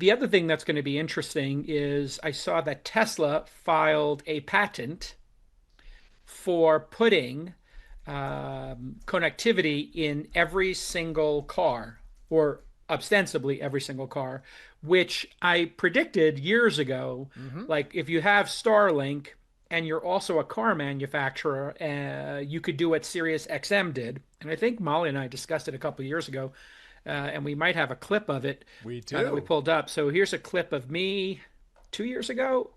The other thing that's going to be interesting is I saw that Tesla filed a patent for putting connectivity in every single car, or ostensibly every single car, which I predicted years ago. Hmm. Like if you have Starlink and you're also a car manufacturer, you could do what Sirius XM did. And I think Molly and I discussed it a couple of years ago, and we might have a clip of it We that we do. pulled up. So here's a clip of me 2 years ago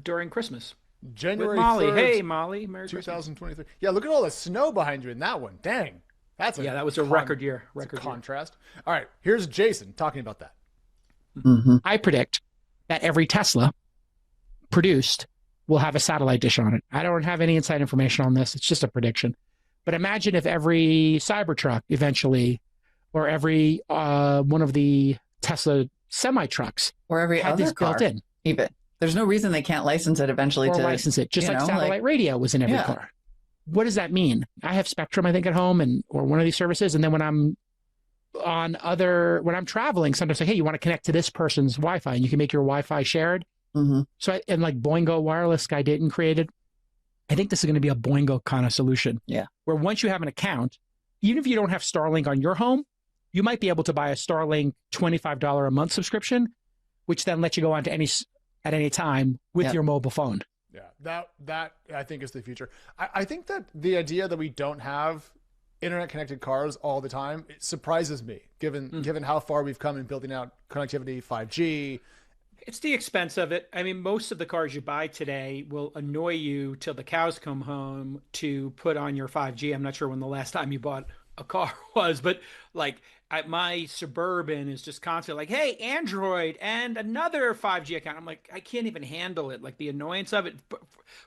during Christmas with January Molly. 3rd, Hey, Molly, Merry Christmas. 2023. Yeah, look at all the snow behind you in that one. Dang. That's a Yeah, that was a record year. it's a Record year. contrast. All right, here's Jason talking about that. Hmm. I predict that every Tesla produced will have a satellite dish on it. I don't have any inside information on this. It's just a prediction. But imagine if every Cybertruck eventually, or every one of the Tesla semi trucks Or every had other this car, built in, even. There's no reason they can't license it eventually or to, license it, just like satellite radio was in every yeah. car. What does that mean? I have Spectrum, I think, at home, and or one of these services, and then when I'm when I'm traveling, sometimes like, hey, you want to connect to this person's Wi-Fi, and you can make your Wi-Fi shared. Hmm. So, and like Boingo wireless guy did and created, I think this is going to be a Boingo kind of solution. Yeah. Where once you have an account, even if you don't have Starlink on your home, you might be able to buy a Starlink $25 a month subscription, which then lets you go on to at any time with your mobile phone. Yeah, that I think is the future. I think that the idea that we don't have internet connected cars all the time, it surprises me, given how far we've come in building out connectivity, 5G. It's the expense of it. I mean, most of the cars you buy today will annoy you till the cows come home to put on your 5G. I'm not sure when the last time you bought a car was, but like my Suburban is just constantly like, hey, Android and another 5G account. I'm like, I can't even handle it. Like the annoyance of it.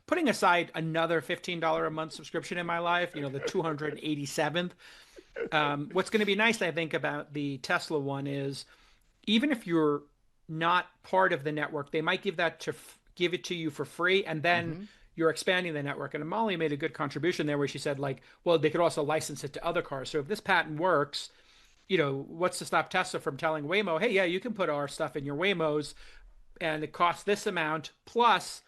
Putting aside another $15 a month subscription in my life, the 287th. What's going to be nice, I think, about the Tesla one is even if you're not part of the network, they might give it to you for free, and then you're expanding the network. And Molly made a good contribution there where she said, like, well, they could also license it to other cars. So if this patent works, what's to stop Tesla from telling Waymo, hey, yeah, you can put our stuff in your Waymos and it costs this amount, plus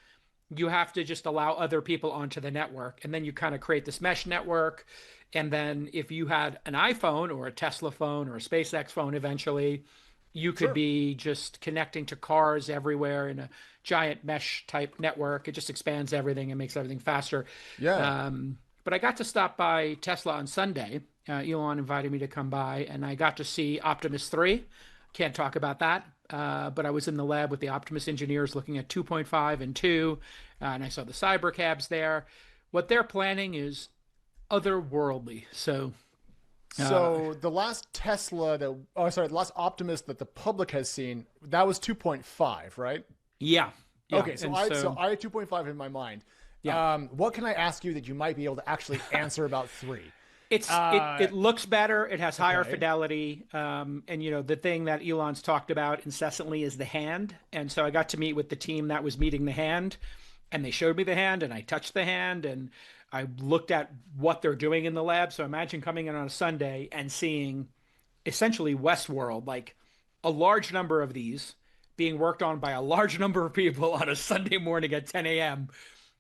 you have to just allow other people onto the network. And then you kind of create this mesh network. And then if you had an iPhone or a Tesla phone or a SpaceX phone eventually, you could be just connecting to cars everywhere in a giant mesh type network. It just expands everything and makes everything faster. Yeah. But I got to stop by Tesla on Sunday. Elon invited me to come by, and I got to see Optimus 3. Can't talk about that. But I was in the lab with the Optimus engineers looking at 2.5 and 2, and I saw the cyber cabs there. What they're planning is otherworldly. So the last the last Optimus that the public has seen, that was 2.5, right? yeah. Okay, so And I had 2.5 in my mind. Yeah. What can I ask you that you might be able to actually answer about 3? It looks better. It has higher Okay. fidelity. And the thing that Elon's talked about incessantly is the hand. And so I got to meet with the team that was meeting the hand, and they showed me the hand, and I touched the hand, and I looked at what they're doing in the lab. So imagine coming in on a Sunday and seeing essentially Westworld, like a large number of these being worked on by a large number of people on a Sunday morning at 10 a.m.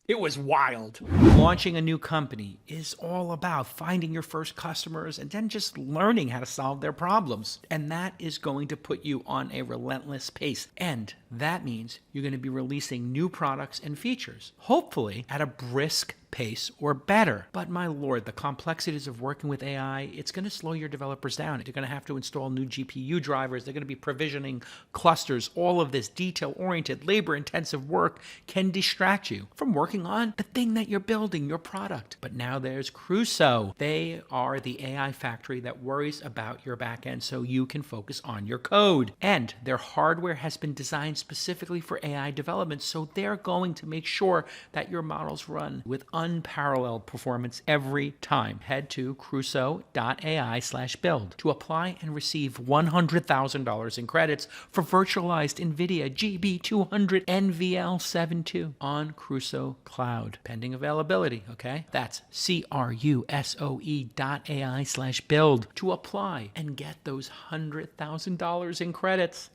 It was wild. Launching a new company is all about finding your first customers and then just learning how to solve their problems. And that is going to put you on a relentless pace. And that means you're going to be releasing new products and features, hopefully at a brisk pace or better. But my lord, the complexities of working with AI, it's going to slow your developers down. They're going to have to install new GPU drivers. They're going to be provisioning clusters. All of this detail-oriented, labor-intensive work can distract you from working on the thing that you're building, your product. But now there's Crusoe. They are the AI factory that worries about your backend so you can focus on your code. And their hardware has been designed specifically for AI development, so they're going to make sure that your models run with unparalleled performance every time. Head to crusoe.ai/build to apply and receive $100,000 in credits for virtualized NVIDIA GB200 NVL72 on Crusoe Cloud. Pending availability, okay? That's crusoe.ai/build to apply and get those $100,000 in credits.